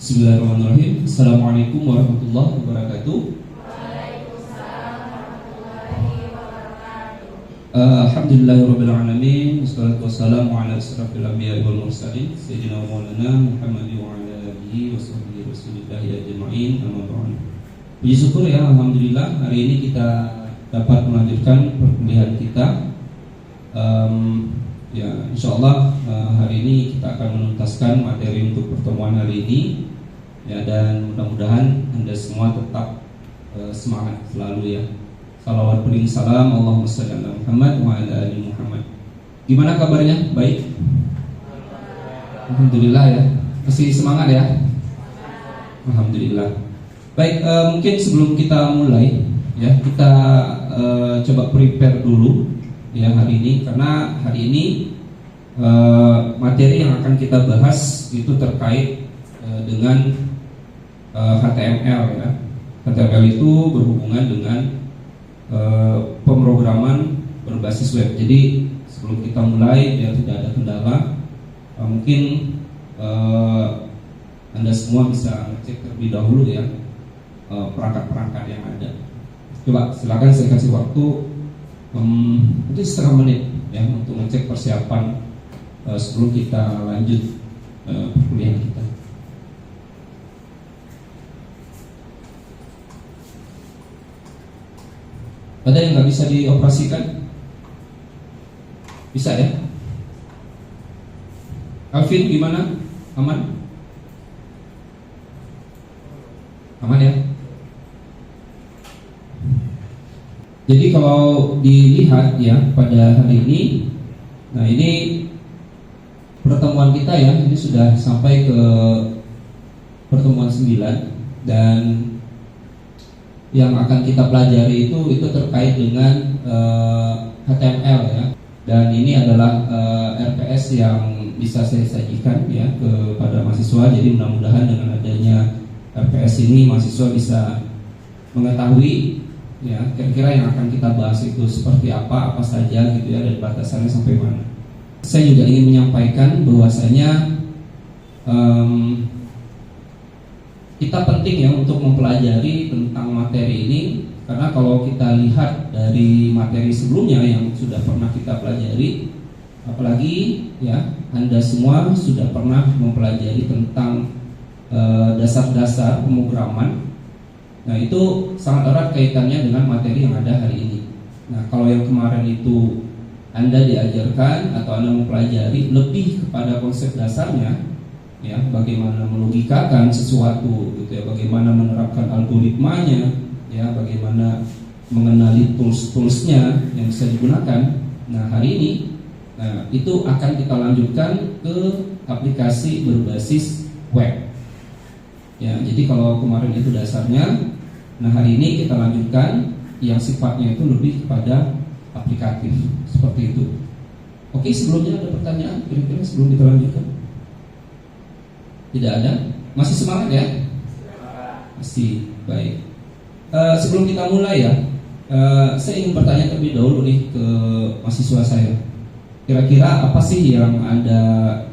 Bismillahirrahmanirrahim. Assalamualaikum warahmatullahi wabarakatuh. Alhamdulillahirabbil alamin. Wassalatu wassalamu ala asyrafil anbiya'i wal mursalin sayyidina wa maulana Muhammadin wa ala alihi washabbihi rasulillahi ajma'in. Amma ba'd. Puji syukur ya, alhamdulillah hari ini kita dapat melanjutkan perkuliahan kita. Ya, insyaallah hari ini kita akan menuntaskan materi untuk pertemuan hari ini. Ya, dan mudah-mudahan Anda semua tetap semangat selalu ya. Salawat bering salam Allahumma shalli ala Muhammad wa ala ali Muhammad. Gimana kabarnya? Baik? Alhamdulillah ya. Masih semangat ya? Alhamdulillah. Baik, mungkin sebelum kita mulai ya, kita coba prepare dulu ya hari ini, karena hari ini materi yang akan kita bahas itu terkait dengan HTML ya. HTML itu berhubungan dengan pemrograman berbasis web. Jadi sebelum kita mulai biar tidak ada kendala, mungkin Anda semua bisa cek terlebih dahulu ya perangkat-perangkat yang ada. Coba silakan saya kasih waktu mungkin setengah menit ya untuk ngecek persiapan sebelum kita lanjut perkuliahan kita. Ada yang nggak bisa dioperasikan? Bisa ya? Alvin gimana? Aman? Aman ya? Jadi kalau dilihat ya pada hari ini, nah ini pertemuan kita ya, ini sudah sampai ke pertemuan 9, dan yang akan kita pelajari itu terkait dengan HTML ya. Dan ini adalah RPS yang bisa saya sajikan ya kepada mahasiswa. Jadi mudah-mudahan dengan adanya RPS ini mahasiswa bisa mengetahui ya kira-kira yang akan kita bahas itu seperti apa saja gitu ya, dan batasannya sampai mana. Saya juga ingin menyampaikan bahwasanya kita penting ya untuk mempelajari tentang materi ini, karena kalau kita lihat dari materi sebelumnya yang sudah pernah kita pelajari, apalagi ya Anda semua sudah pernah mempelajari tentang dasar-dasar pemrograman. Nah itu sangat erat kaitannya dengan materi yang ada hari ini. Nah kalau yang kemarin itu Anda diajarkan atau Anda mempelajari lebih kepada konsep dasarnya ya, bagaimana melogikakan sesuatu gitu ya, bagaimana menerapkan algoritmanya ya, bagaimana mengenali tools-toolsnya yang bisa digunakan. Nah hari ini itu akan kita lanjutkan ke aplikasi berbasis web ya. Jadi kalau kemarin itu dasarnya, nah hari ini kita lanjutkan yang sifatnya itu lebih kepada aplikatif seperti itu. Oke, sebelumnya ada pertanyaan kira-kira sebelum kita lanjutkan? Tidak ada? Masih semangat ya? Masih, baik. Sebelum kita mulai ya, saya ingin bertanya terlebih dahulu nih ke mahasiswa saya. Kira-kira apa sih yang Anda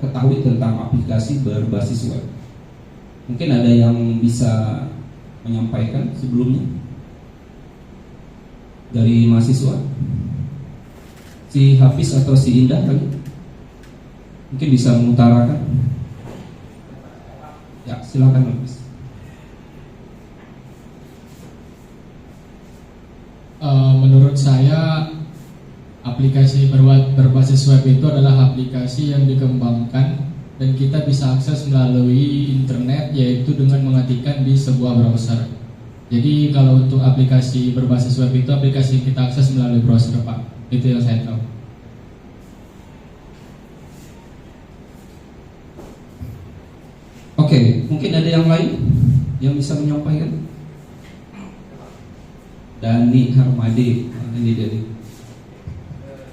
ketahui tentang aplikasi berbasis web? Mungkin ada yang bisa menyampaikan sebelumnya dari mahasiswa? Si Hafiz atau si Indah kali? Mungkin bisa mengutarakan. Ya, silakan Hafiz. Menurut saya aplikasi berbasis web itu adalah aplikasi yang dikembangkan dan kita bisa akses melalui internet, yaitu dengan mengetikkan di sebuah browser. Jadi kalau untuk aplikasi berbasis web itu aplikasi yang kita akses melalui browser, Pak. Itu yang saya tahu. Oke, mungkin ada yang lain yang bisa menyampaikan? Dani Harmadi, ini Dani.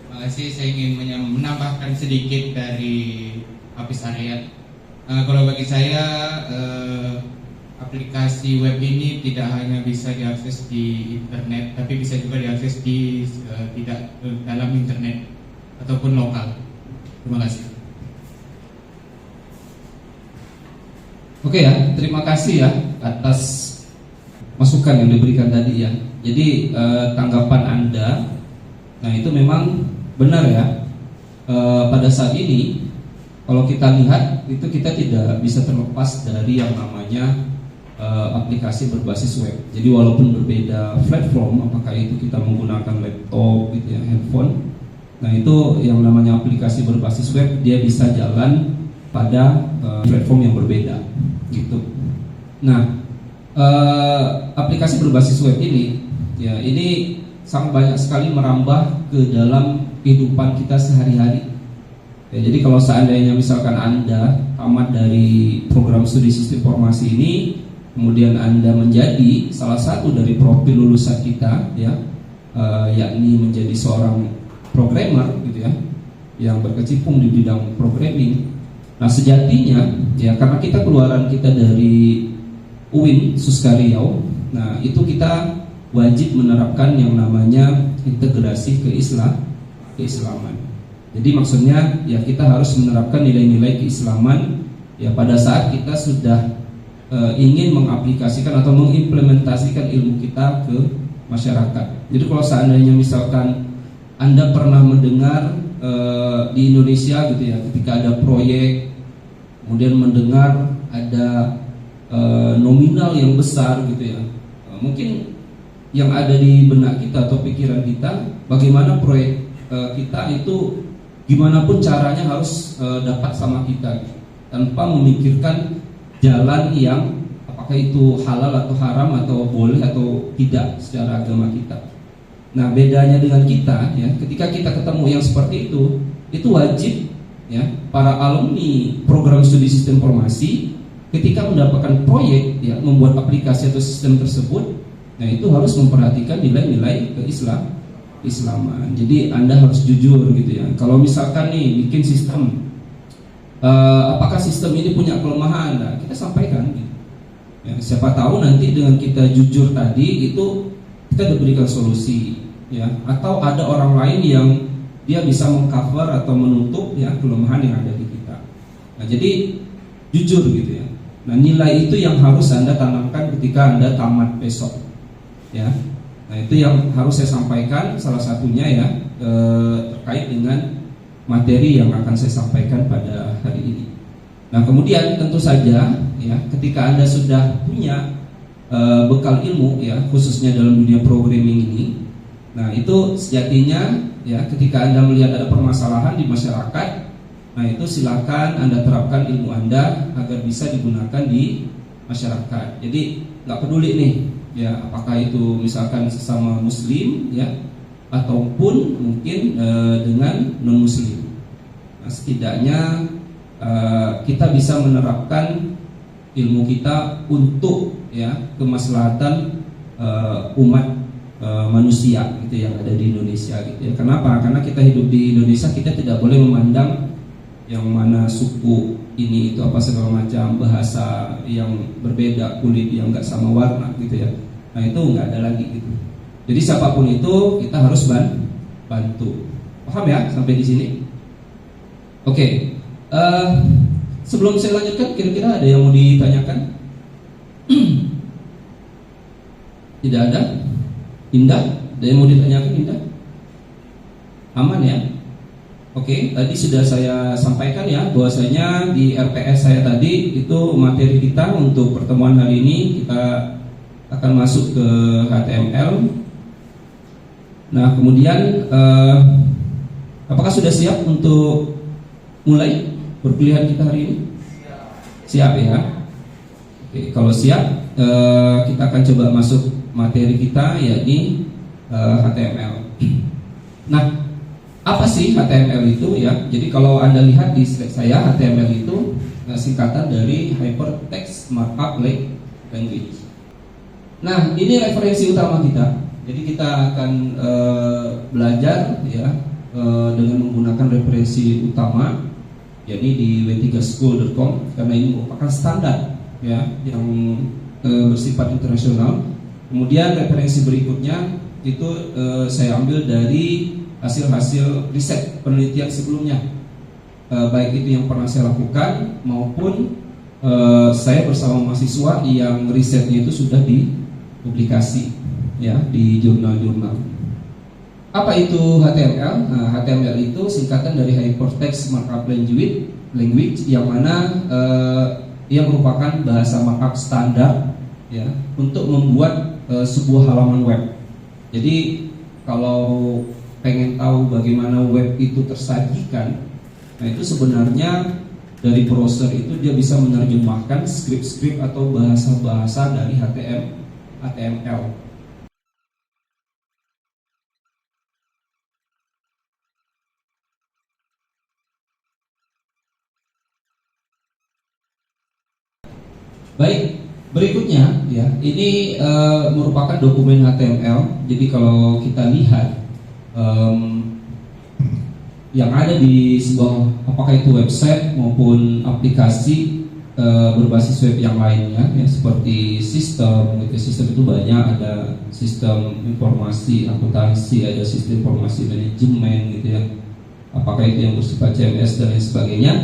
Terima kasih, saya ingin menambahkan sedikit dari Hafiz Aryat. Kalau bagi saya aplikasi web ini tidak hanya bisa diakses di internet, tapi bisa juga diakses di tidak dalam internet ataupun lokal. Terima kasih. Oke ya, terima kasih ya atas masukan yang diberikan tadi ya. Jadi tanggapan Anda, nah itu memang benar ya. Pada saat ini kalau kita lihat itu kita tidak bisa terlepas dari yang namanya aplikasi berbasis web. Jadi walaupun berbeda platform, apakah itu kita menggunakan laptop gitu ya, handphone. Nah itu yang namanya aplikasi berbasis web, dia bisa jalan pada platform yang berbeda gitu. Nah aplikasi berbasis web ini ya ini sangat banyak sekali merambah ke dalam kehidupan kita sehari-hari. Ya, jadi kalau seandainya misalkan Anda tamat dari program studi sistem informasi ini, kemudian Anda menjadi salah satu dari profil lulusan kita ya, yakni menjadi seorang programmer gitu ya, yang berkecimpung di bidang programming. Nah sejatinya ya karena kita keluaran kita dari UIN Suska Riau, nah itu kita wajib menerapkan yang namanya integrasi keislaman. Jadi maksudnya ya kita harus menerapkan nilai-nilai keislaman ya pada saat kita sudah ingin mengaplikasikan atau mengimplementasikan ilmu kita ke masyarakat. Jadi kalau seandainya misalkan Anda pernah mendengar di Indonesia gitu ya, ketika ada proyek kemudian mendengar ada nominal yang besar gitu ya, mungkin yang ada di benak kita atau pikiran kita, bagaimana proyek kita itu gimana pun caranya harus dapat sama kita gitu, tanpa memikirkan jalan yang apakah itu halal atau haram atau boleh atau tidak secara agama kita. Nah bedanya dengan kita ya, ketika kita ketemu yang seperti itu wajib ya para alumni program studi sistem informasi ketika mendapatkan proyek ya membuat aplikasi atau sistem tersebut, nah itu harus memperhatikan nilai-nilai keislaman. Jadi Anda harus jujur gitu ya. Kalau misalkan nih bikin sistem, apakah sistem ini punya kelemahan? Nah, kita sampaikan gitu. Ya, siapa tahu nanti dengan kita jujur tadi itu kita diberikan solusi ya, atau ada orang lain yang dia bisa mengcover atau menutup ya kelemahan yang ada di kita. Nah, jadi jujur gitu ya. Nah, nilai itu yang harus Anda tanamkan ketika Anda tamat besok. Ya. Nah, itu yang harus saya sampaikan salah satunya ya terkait dengan materi yang akan saya sampaikan pada hari ini. Nah, kemudian tentu saja ya ketika Anda sudah punya bekal ilmu ya khususnya dalam dunia programming ini, nah itu sejatinya ya ketika Anda melihat ada permasalahan di masyarakat, nah itu silakan Anda terapkan ilmu Anda agar bisa digunakan di masyarakat. Jadi nggak peduli nih ya apakah itu misalkan sesama muslim ya ataupun mungkin dengan non muslim. Nah, setidaknya kita bisa menerapkan ilmu kita untuk ya kemaslahatan umat manusia gitu yang ada di Indonesia gitu ya. Kenapa? Karena kita hidup di Indonesia, kita tidak boleh memandang yang mana suku ini itu apa segala macam, bahasa yang berbeda, kulit yang nggak sama warna gitu ya. Nah itu nggak ada lagi gitu. Jadi siapapun itu kita harus bantu. Paham ya sampai di sini? Oke. Sebelum saya lanjutkan, kira-kira ada yang mau ditanyakan? Tidak ada? Indah? Ada yang mau ditanyakan Indah? Aman ya? Oke, tadi sudah saya sampaikan ya bahwasanya di RPS saya tadi itu materi kita untuk pertemuan hari ini kita akan masuk ke HTML. Nah kemudian apakah sudah siap untuk mulai perkuliahan kita hari ini? Siap ya? Oke, kalau siap kita akan coba masuk materi kita yakni HTML. Nah, apa sih HTML itu ya? Jadi kalau Anda lihat di slide saya, HTML itu singkatan dari Hypertext Markup Language. Nah, ini referensi utama kita. Jadi kita akan belajar ya dengan menggunakan referensi utama yakni di w3school.com karena ini merupakan standar ya yang bersifat internasional. Kemudian referensi berikutnya itu saya ambil dari hasil-hasil riset penelitian sebelumnya, baik itu yang pernah saya lakukan maupun saya bersama mahasiswa yang risetnya itu sudah dipublikasi ya di jurnal-jurnal. Apa itu HTML? Nah, HTML itu singkatan dari Hypertext Markup Language yang mana ia merupakan bahasa markup standar ya untuk membuat sebuah halaman web. Jadi kalau pengen tahu bagaimana web itu tersajikan, nah itu sebenarnya dari browser itu dia bisa menerjemahkan skrip-skrip atau bahasa-bahasa dari HTML. Baik, berikutnya ya, ini merupakan dokumen HTML. Jadi kalau kita lihat yang ada di sebuah, apakah itu website maupun aplikasi berbasis web yang lainnya ya, seperti sistem gitu. Sistem itu banyak, ada sistem informasi akuntansi, ada sistem informasi manajemen gitu ya, apakah itu yang bersifat CMS dan lain sebagainya.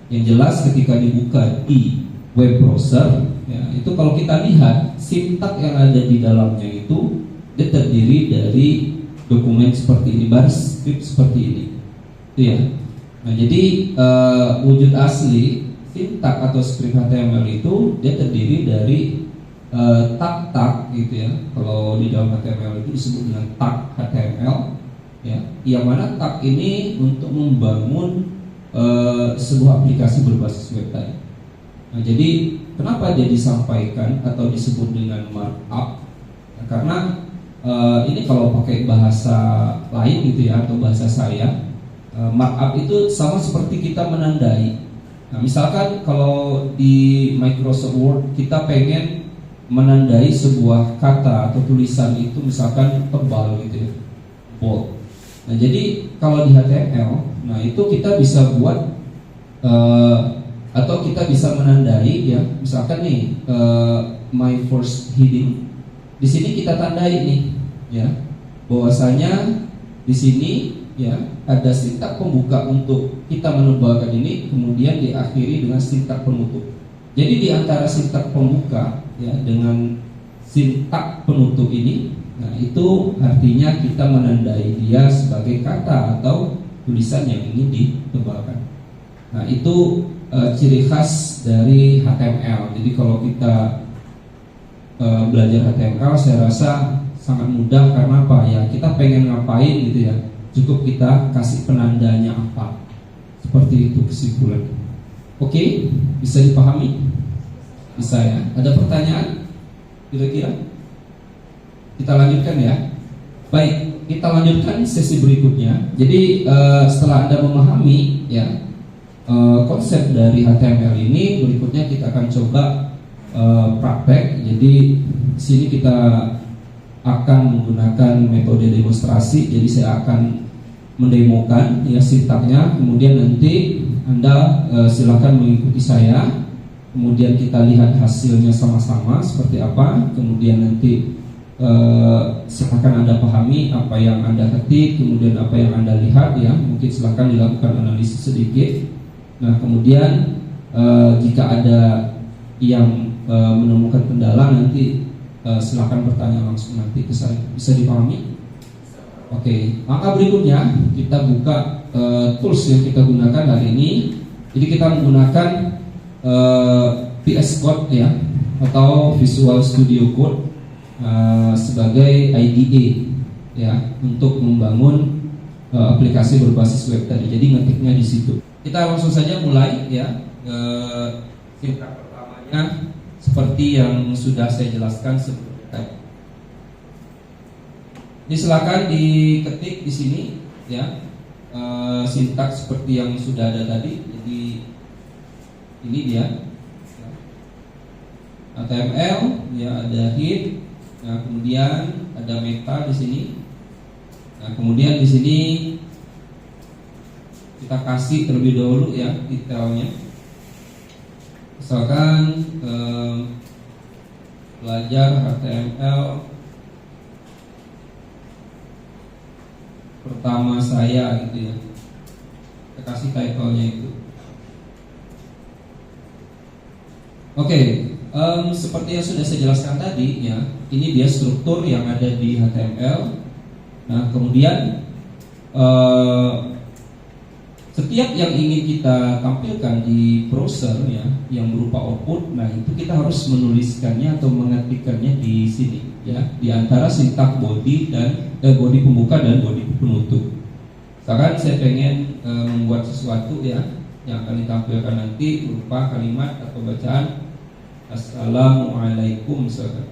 Yang jelas ketika dibuka di web browser ya, itu kalau kita lihat sintak yang ada di dalamnya itu dia terdiri dari dokumen seperti ini, baris skrip seperti ini itu ya. Nah jadi wujud asli sintak atau skrip HTML itu dia terdiri dari tag-tag gitu ya. Kalau di dalam HTML itu disebut dengan tag HTML ya, yang mana tag ini untuk membangun sebuah aplikasi berbasis web tadi. Nah, jadi kenapa dia disampaikan atau disebut dengan markup? Nah, karena ini kalau pakai bahasa lain gitu ya, atau bahasa saya, markup itu sama seperti kita menandai. Nah, misalkan kalau di Microsoft Word kita pengen menandai sebuah kata atau tulisan itu misalkan tebal gitu ya, bold. Nah, jadi kalau di HTML, nah itu kita bisa buat atau kita bisa menandai ya, misalkan nih my first heading, di sini kita tandai nih ya, bahwasanya di sini ya ada sintak pembuka untuk kita menebalkan ini, kemudian diakhiri dengan sintak penutup. Jadi di antara sintak pembuka ya dengan sintak penutup ini, nah itu artinya kita menandai dia sebagai kata atau tulisan yang ingin ditebalkan. Nah itu ciri khas dari HTML. Jadi kalau kita belajar HTML, saya rasa sangat mudah. Karena apa ya, kita pengen ngapain gitu ya, cukup kita kasih penandanya apa. Seperti itu kesimpulan. Oke, bisa dipahami? Bisa ya. Ada pertanyaan kira-kira? Kita lanjutkan ya. Baik, kita lanjutkan sesi berikutnya. Jadi setelah Anda memahami ya konsep dari HTML ini, berikutnya kita akan coba praktek. Jadi di sini kita akan menggunakan metode demonstrasi. Jadi saya akan mendemokan ya sintaknya, kemudian nanti Anda silakan mengikuti saya. Kemudian kita lihat hasilnya sama-sama seperti apa. Kemudian nanti silakan Anda pahami apa yang Anda ketik, kemudian apa yang Anda lihat ya. Mungkin silakan dilakukan analisis sedikit. Nah kemudian jika ada yang menemukan kendala, nanti silakan bertanya langsung nanti ke saya. Bisa dipahami? Oke, langkah berikutnya kita buka tools yang kita gunakan hari ini. Jadi kita menggunakan VS Code ya, atau Visual Studio Code sebagai IDE ya, untuk membangun aplikasi berbasis web tadi. Jadi ngetiknya di situ. Kita langsung saja mulai ya. Sintak pertamanya seperti yang sudah saya jelaskan sebelumnya. Ini silakan diketik di sini ya, sintak seperti yang sudah ada tadi. Jadi ini dia HTML ya, ada head. Nah kemudian ada meta di sini. Nah kemudian di sini kita kasih terlebih dahulu ya detailnya. Misalkan belajar HTML pertama saya gitu ya. Kita kasih title-nya itu. Oke, seperti yang sudah saya jelaskan tadi ya, ini dia struktur yang ada di HTML. Nah, kemudian setiap yang ingin kita tampilkan di browser ya, yang berupa output, nah itu kita harus menuliskannya atau mengetikkannya di sini ya, di antara sintak body dan body pembuka dan body penutup. Misalkan saya pengen membuat sesuatu ya, yang akan ditampilkan nanti berupa kalimat atau bacaan Assalamualaikum misalkan.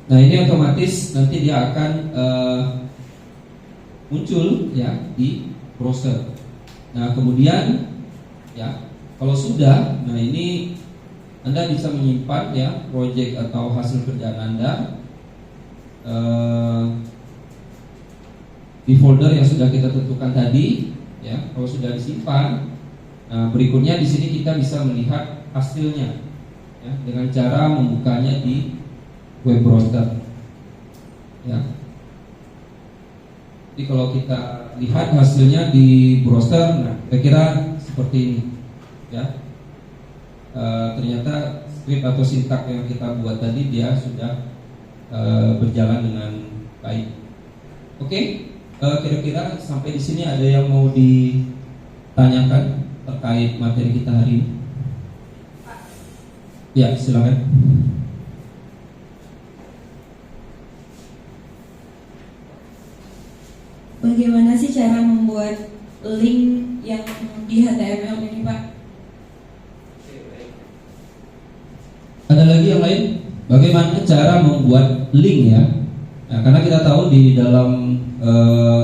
Nah ini otomatis nanti dia akan muncul ya di browser. Nah kemudian ya kalau sudah, nah ini Anda bisa menyimpan ya project atau hasil kerjaan Anda di folder yang sudah kita tentukan tadi ya. Kalau sudah disimpan, nah berikutnya di sini kita bisa melihat hasilnya ya, dengan cara membukanya di web browser ya. Jadi kalau kita lihat hasilnya di browser, nah kira-kira seperti ini ya. Ternyata script atau sintak yang kita buat tadi dia sudah berjalan dengan baik. Oke, kira-kira sampai di sini ada yang mau ditanyakan terkait materi kita hari ini? Ya, silakan. Bagaimana sih cara membuat link yang di HTML ini, Pak? Ada lagi yang lain? Bagaimana cara membuat link ya? Nah, karena kita tahu di dalam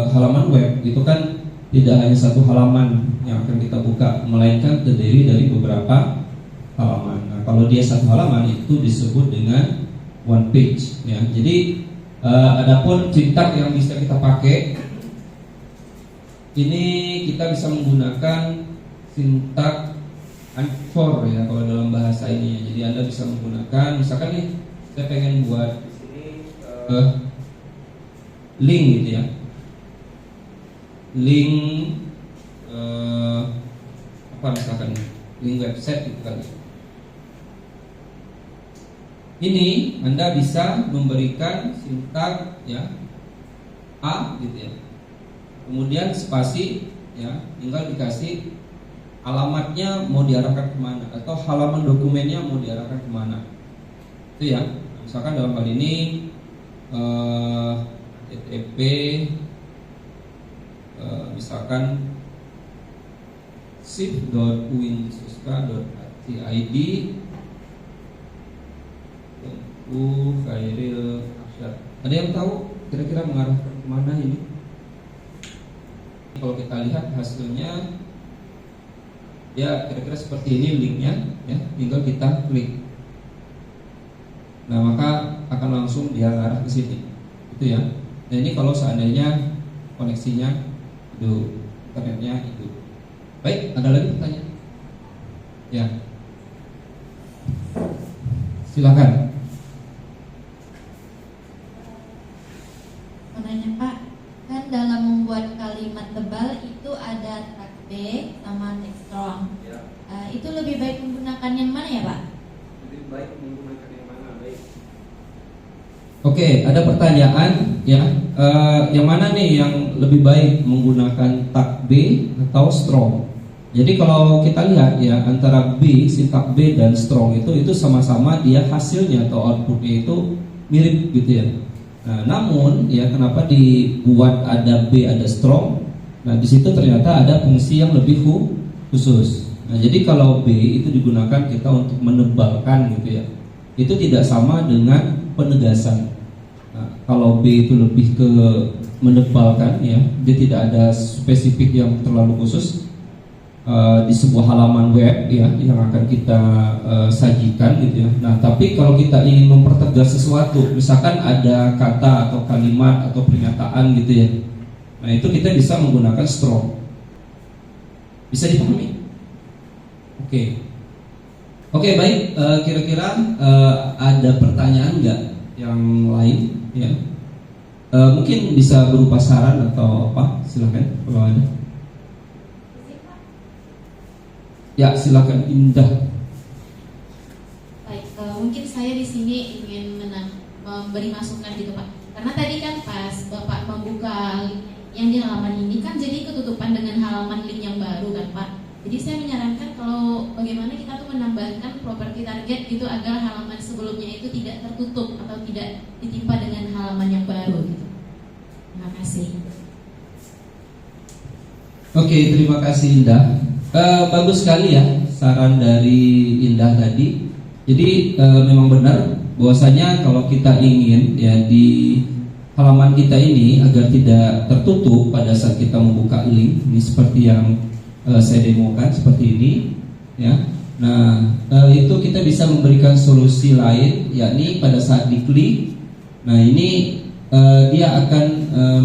halaman web itu kan tidak hanya satu halaman yang akan kita buka, melainkan terdiri dari beberapa halaman. Nah, kalau dia satu halaman itu disebut dengan one page ya. Jadi adapun sintak yang bisa kita pakai, ini kita bisa menggunakan sintak anchor ya kalau dalam bahasa ini. Jadi Anda bisa menggunakan, misalkan nih saya pengen buat di sini link gitu ya, link apa misalkan link website gitu kan. Ini Anda bisa memberikan sintak ya A gitu ya, kemudian spasi ya, tinggal dikasih alamatnya mau diarahkan kemana atau halaman dokumennya mau diarahkan kemana itu ya. Misalkan dalam hal ini http misalkan sip.uinsuska.id Khairil Arsyad. Ada yang tahu kira-kira mengarahkan kemana ini? Kalau kita lihat hasilnya ya kira-kira seperti ini linknya ya, tinggal kita klik. Nah maka akan langsung dia arah ke sini itu ya. Nah ini kalau seandainya koneksinya itu internetnya itu. Baik, ada lagi pertanyaan? Ya, silakan. Menanya Pak, kan dalam membuat kalimat tebal itu ada tag B sama teks strong. Ya. Itu lebih baik menggunakan yang mana ya Pak? Lebih baik menggunakan yang mana? Baik. Oke, ada pertanyaan ya. Yang mana nih yang lebih baik menggunakan tag B atau strong? Jadi kalau kita lihat ya antara B, sintak B dan strong itu sama-sama dia hasilnya atau outputnya itu mirip gitu ya. Nah, namun ya kenapa dibuat ada B ada strong? Nah di situ ternyata ada fungsi yang lebih khusus. Nah jadi kalau B itu digunakan kita untuk menebalkan gitu ya, itu tidak sama dengan penegasan. Nah, kalau B itu lebih ke menebalkan ya, dia tidak ada spesifik yang terlalu khusus di sebuah halaman web ya yang akan kita sajikan gitu ya. Nah tapi kalau kita ingin mempertegas sesuatu, misalkan ada kata atau kalimat atau pernyataan gitu ya, nah itu kita bisa menggunakan strong. Bisa dipahami? Oke, baik. Kira-kira ada pertanyaan nggak yang lain ya? Mungkin bisa berupa saran atau apa? Silakan kalau ada. Ya, silakan Indah. Baik, mungkin saya di sini ingin memberi masukan gitu Pak. Karena tadi kan pas Bapak membuka link yang di halaman ini kan jadi ketutupan dengan halaman link yang baru kan Pak. Jadi saya menyarankan kalau bagaimana kita tuh menambahkan properti target gitu agar halaman sebelumnya itu tidak tertutup atau tidak ditimpa dengan halaman yang baru gitu. Terima kasih. Oke, terima kasih Indah. Bagus sekali ya saran dari Indah tadi. Jadi memang benar bahwasanya kalau kita ingin ya di halaman kita ini agar tidak tertutup pada saat kita membuka link ini seperti yang saya demokan seperti ini ya. Nah, itu kita bisa memberikan solusi lain yakni pada saat diklik. Nah, ini dia akan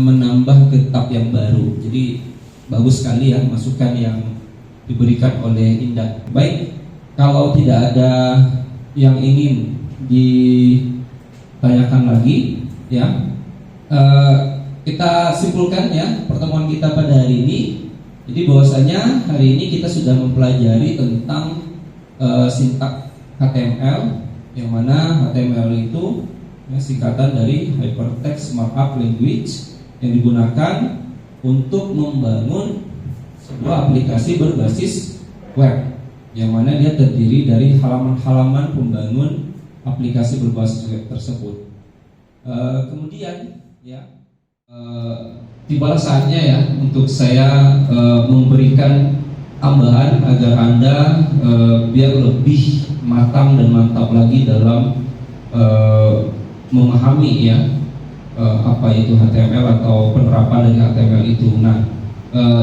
menambah ke tab yang baru. Jadi bagus sekali ya masukan yang diberikan oleh Indah. Baik, kalau tidak ada yang ingin ditanyakan lagi ya, kita simpulkan ya pertemuan kita pada hari ini. Jadi bahwasanya hari ini kita sudah mempelajari tentang sintak HTML, yang mana HTML itu ya, singkatan dari Hypertext Markup Language yang digunakan untuk membangun sebuah aplikasi berbasis web, yang mana dia terdiri dari halaman-halaman pembangun aplikasi berbasis web tersebut. Kemudian ya tibalah saatnya ya untuk saya memberikan tambahan agar Anda biar lebih matang dan mantap lagi dalam memahami ya apa itu HTML atau penerapan dari HTML itu. Nah,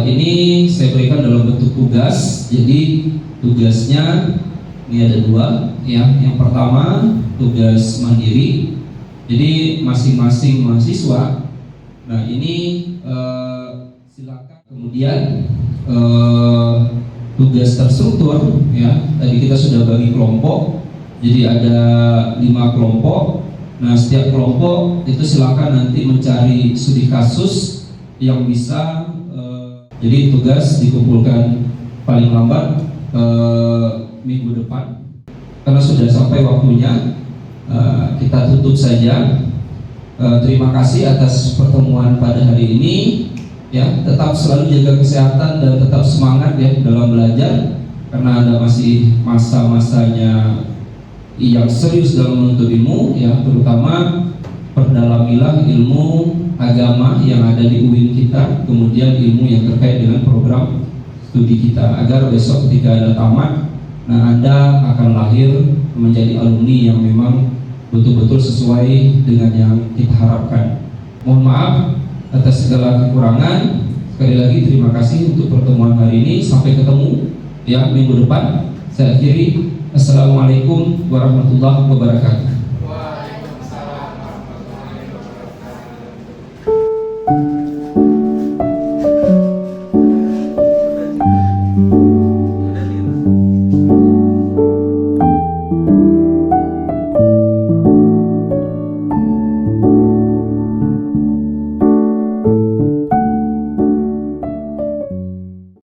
ini saya berikan dalam bentuk tugas. Jadi tugasnya ini ada dua ya. Yang pertama tugas mandiri. Jadi masing-masing mahasiswa. Nah, ini silakan. Kemudian tugas terstruktur ya. Tadi kita sudah bagi kelompok. Jadi ada 5 kelompok. Nah, setiap kelompok itu silakan nanti mencari studi kasus yang bisa. Jadi tugas dikumpulkan paling lambat minggu depan. Karena sudah sampai waktunya, kita tutup saja. Terima kasih atas pertemuan pada hari ini. Ya, tetap selalu jaga kesehatan dan tetap semangat ya dalam belajar. Karena Anda masih masa-masanya yang serius dalam menuntut ilmu ya, terutama perdalamilah ilmu agama yang ada di UIN kita, kemudian ilmu yang terkait dengan program studi kita, agar besok ketika Anda tamat, nah Anda akan lahir menjadi alumni yang memang betul-betul sesuai dengan yang kita harapkan. Mohon maaf atas segala kekurangan. Sekali lagi terima kasih untuk pertemuan hari ini. Sampai ketemu ya minggu depan. Saya akhiri. Assalamualaikum warahmatullahi wabarakatuh.